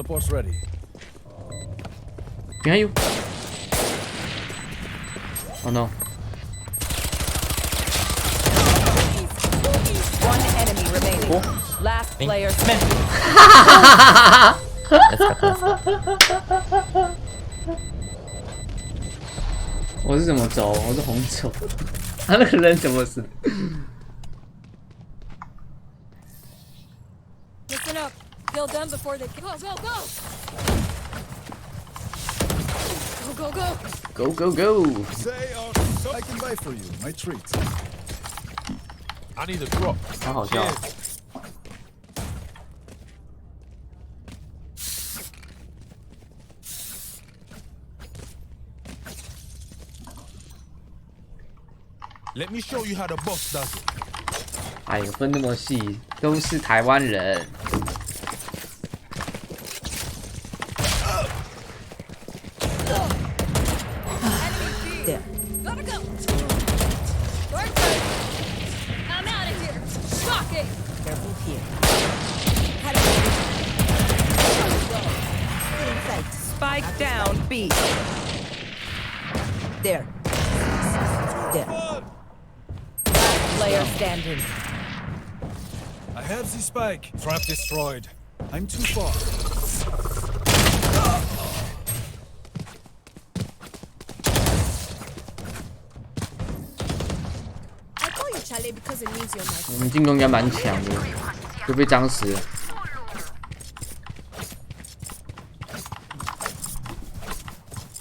Support's ready. Behind you. Oh no. One enemy remaining. Oh. Last player. 我是怎么走？我是红走。他那个人怎么死？Listen up. Kill them before they go. Go, go, go. Go, go, go. Go go go! Say, I can buy for you. My treat. I need a drop. 好好笑。Let me show you how the boss does it. 哎呦，分那么细，都是台湾人。There. Gotta go. Work good. I'm out of here. Shocking. Careful here. Spike down B. There. There. Player standing. I have the spike. Trap destroyed. I'm too far. I call you Charlie because it means you're my 我们进攻应该蛮强的，就被张死了。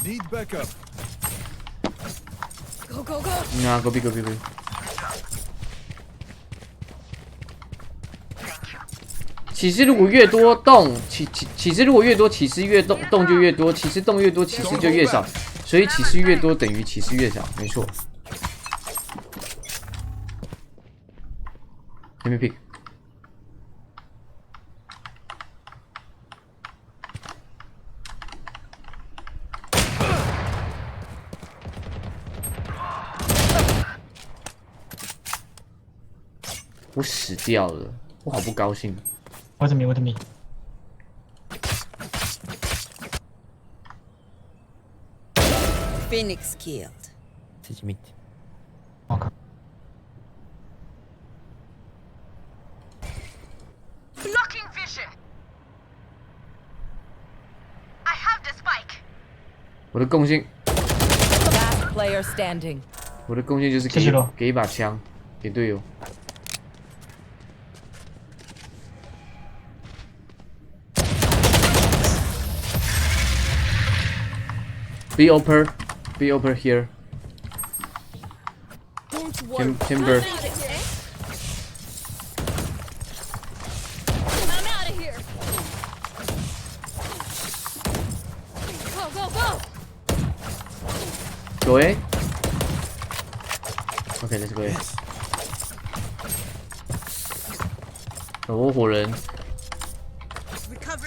Need backup. Go, go, go. 啊，隔壁隔壁隔壁。骑士如果越多动，骑士如果越多，骑士越动就越多，骑士动越多，骑士就越少，所以骑士越多等于骑士越少，没错。Let me pick. 我死掉了，我好不高兴。What me? What me? Phoenix killed. City mid. Okay. Blocking vision. I have the spike. 我的贡献， Last player standing. 我的贡献就是谢谢咯给一把枪给队友。Be upper here. Timber. I'm out of here. Go, go, go. Go A. Okay, let's go A. 我火人